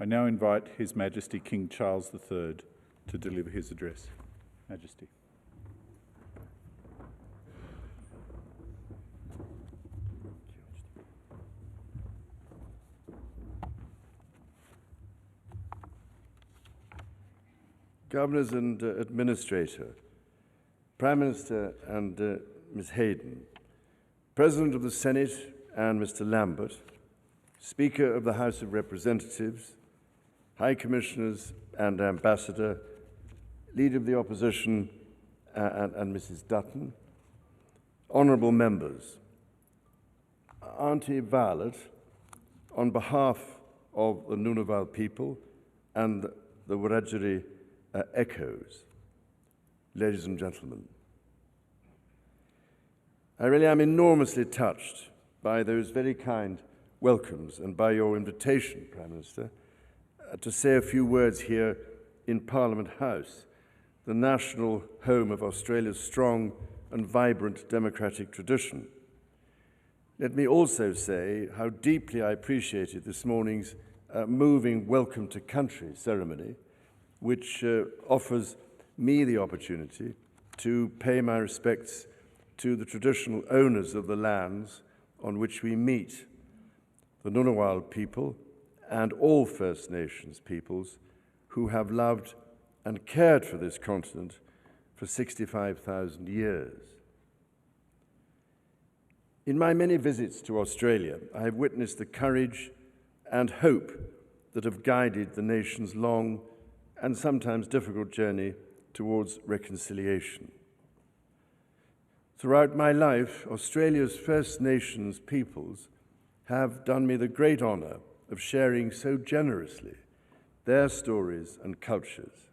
I now invite His Majesty King Charles III to deliver his address. Majesty. Governors and Administrator, Prime Minister and Ms. Hayden, President of the Senate and Mr. Lambert, Speaker of the House of Representatives, High Commissioners and Ambassador, Leader of the Opposition and Mrs. Dutton, Honourable Members, Auntie Violet, on behalf of the Ngunnawal people and the Wiradjuri Echoes, ladies and gentlemen, I really am enormously touched by those very kind welcomes and by your invitation, Prime Minister, to say a few words here in Parliament House, the national home of Australia's strong and vibrant democratic tradition. Let me also say how deeply I appreciated this morning's moving Welcome to Country ceremony, which offers me the opportunity to pay my respects to the traditional owners of the lands on which we meet, the Ngunnawal people and all First Nations peoples who have loved and cared for this continent for 65,000 years. In my many visits to Australia, I have witnessed the courage and hope that have guided the nation's long and sometimes difficult journey towards reconciliation. Throughout my life, Australia's First Nations peoples have done me the great honour of sharing so generously their stories and cultures.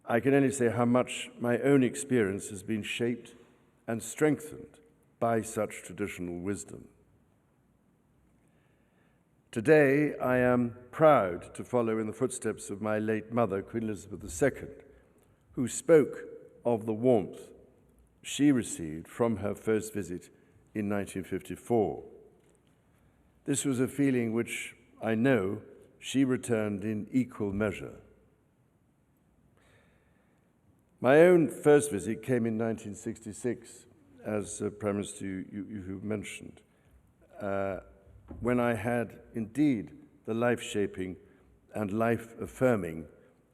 I can only say how much my own experience has been shaped and strengthened by such traditional wisdom. Today, I am proud to follow in the footsteps of my late mother, Queen Elizabeth II, who spoke of the warmth she received from her first visit in 1954. This was a feeling which I know she returned in equal measure. My own first visit came in 1966, as Prime Minister you mentioned, when I had indeed the life-shaping and life-affirming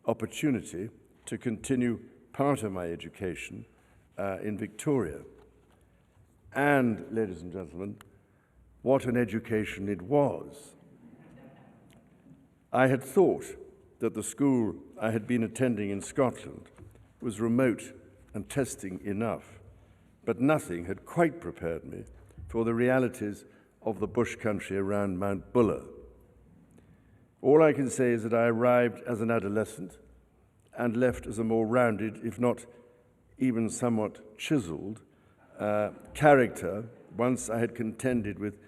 opportunity to continue part of my education in Victoria. And, ladies and gentlemen, what an education it was. I had thought that the school I had been attending in Scotland was remote and testing enough, but nothing had quite prepared me for the realities of the bush country around Mount Buller. All I can say is that I arrived as an adolescent and left as a more rounded, if not even somewhat chiselled, character once I had contended with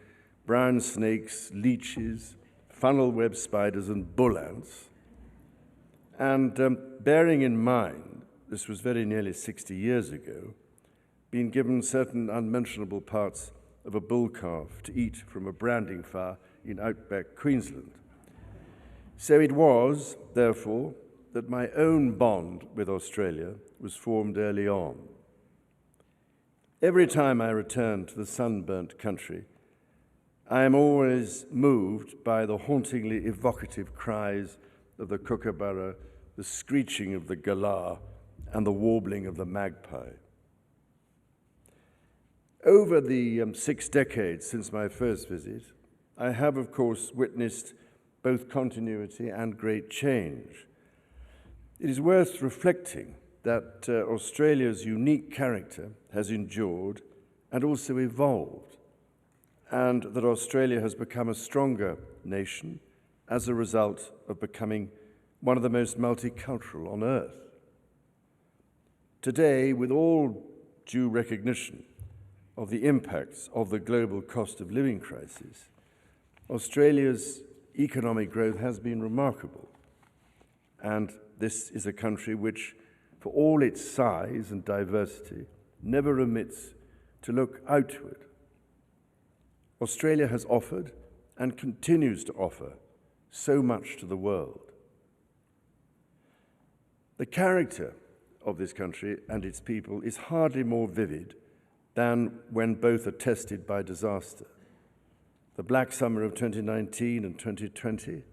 brown snakes, leeches, funnel web spiders and bull ants. And bearing in mind, this was very nearly 60 years ago, being given certain unmentionable parts of a bull calf to eat from a branding fire in outback Queensland. So it was, therefore, that my own bond with Australia was formed early on. Every time I return to the sunburnt country, I am always moved by the hauntingly evocative cries of the kookaburra, the screeching of the galah, and the warbling of the magpie. Over the 6 decades since my first visit, I have, of course, witnessed both continuity and great change. It is worth reflecting that Australia's unique character has endured and also evolved, and that Australia has become a stronger nation as a result of becoming one of the most multicultural on earth. Today, with all due recognition of the impacts of the global cost of living crisis, Australia's economic growth has been remarkable, and this is a country which, for all its size and diversity, never remits to look outward. Australia has offered and continues to offer so much to the world. The character of this country and its people is hardly more vivid than when both are tested by disaster. The Black Summer of 2019 and 2020,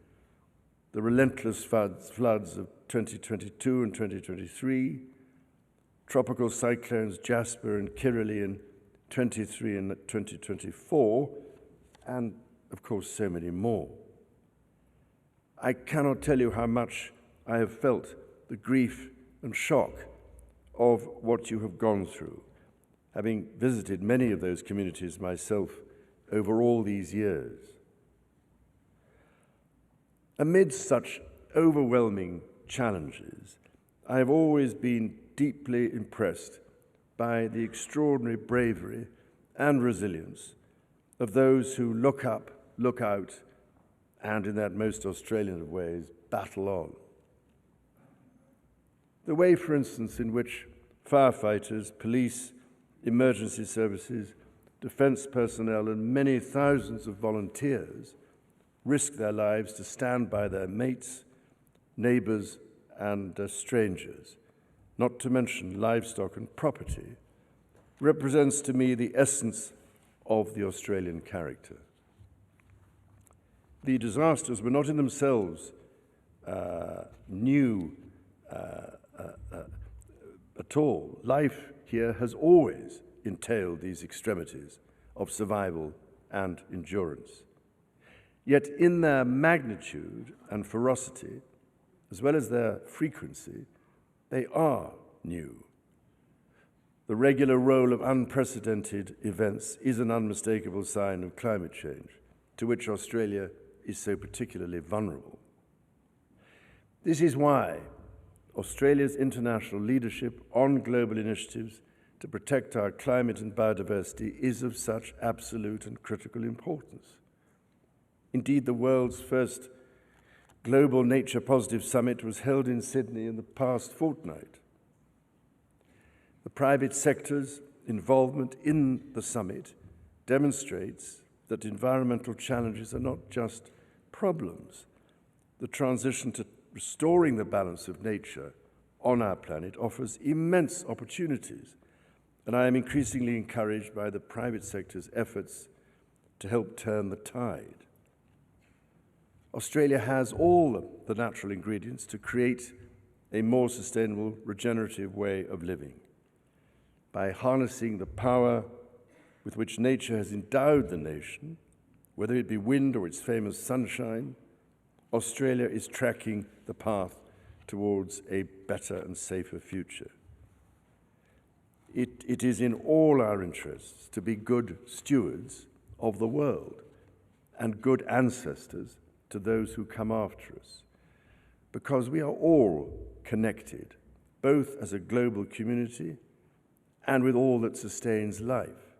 the relentless floods of 2022 and 2023, tropical cyclones Jasper and Kirrily in 23 and 2024, and of course so many more. I cannot tell you how much I have felt the grief and shock of what you have gone through, having visited many of those communities myself over all these years. Amidst such overwhelming challenges, I have always been deeply impressed by the extraordinary bravery and resilience of those who look up, look out, and in that most Australian of ways, battle on. The way, for instance, in which firefighters, police, emergency services, defence personnel, and many thousands of volunteers risk their lives to stand by their mates, neighbours, and strangers, not to mention livestock and property, represents to me the essence of the Australian character. The disasters were not in themselves new at all. Life here has always entailed these extremities of survival and endurance. Yet in their magnitude and ferocity, as well as their frequency, they are new. The regular roll of unprecedented events is an unmistakable sign of climate change, to which Australia is so particularly vulnerable. This is why Australia's international leadership on global initiatives to protect our climate and biodiversity is of such absolute and critical importance. Indeed, the world's first Global Nature Positive Summit was held in Sydney in the past fortnight. The private sector's involvement in the summit demonstrates that environmental challenges are not just problems. The transition to restoring the balance of nature on our planet offers immense opportunities, and I am increasingly encouraged by the private sector's efforts to help turn the tide. Australia has all the natural ingredients to create a more sustainable, regenerative way of living. By harnessing the power with which nature has endowed the nation, whether it be wind or its famous sunshine, Australia is tracking the path towards a better and safer future. It is in all our interests to be good stewards of the world and good ancestors to those who come after us, because we are all connected, both as a global community and with all that sustains life.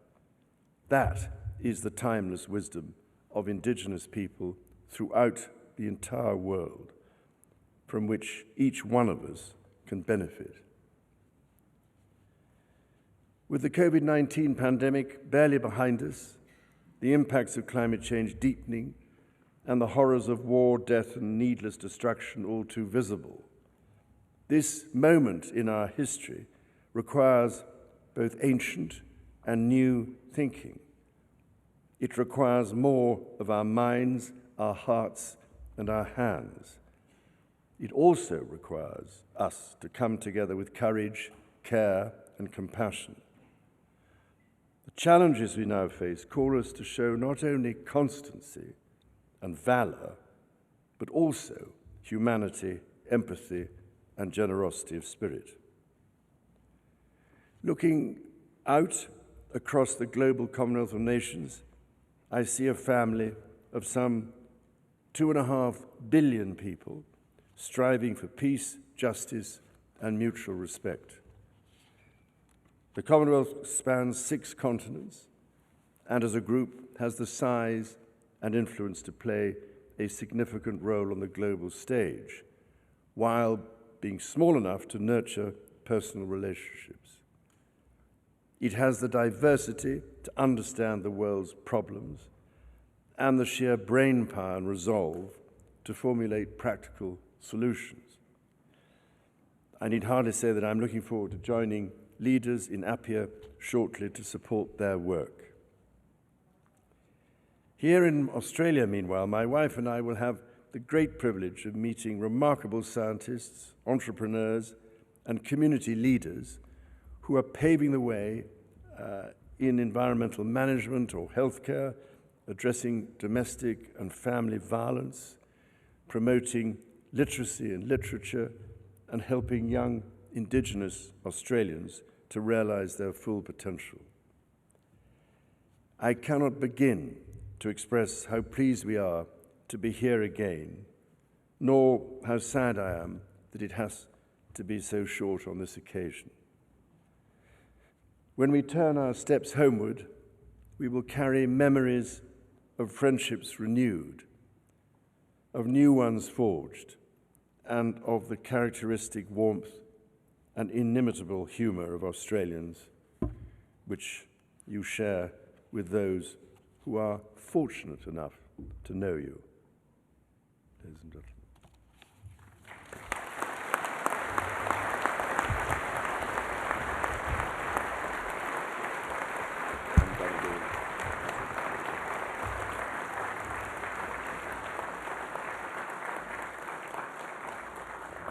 That is the timeless wisdom of Indigenous people throughout the entire world, from which each one of us can benefit. With the COVID-19 pandemic barely behind us, the impacts of climate change deepening, and the horrors of war, death, and needless destruction all too visible, this moment in our history requires both ancient and new thinking. It requires more of our minds, our hearts, and our hands. It also requires us to come together with courage, care, and compassion. The challenges we now face call us to show not only constancy and valor, but also humanity, empathy, and generosity of spirit. Looking out across the global Commonwealth of Nations, I see a family of some 2.5 billion people striving for peace, justice, and mutual respect. The Commonwealth spans 6 continents, and as a group has the size and influence to play a significant role on the global stage, while being small enough to nurture personal relationships. It has the diversity to understand the world's problems and the sheer brain power and resolve to formulate practical solutions. I need hardly say that I'm looking forward to joining leaders in Apia shortly to support their work. Here in Australia, meanwhile, my wife and I will have the great privilege of meeting remarkable scientists, entrepreneurs, and community leaders who are paving the way in environmental management or healthcare, addressing domestic and family violence, promoting literacy and literature, and helping young Indigenous Australians to realize their full potential. I cannot begin to express how pleased we are to be here again, nor how sad I am that it has to be so short on this occasion. When we turn our steps homeward, we will carry memories of friendships renewed, of new ones forged, and of the characteristic warmth and inimitable humour of Australians, which you share with those who are fortunate enough to know you. Ladies and gentlemen.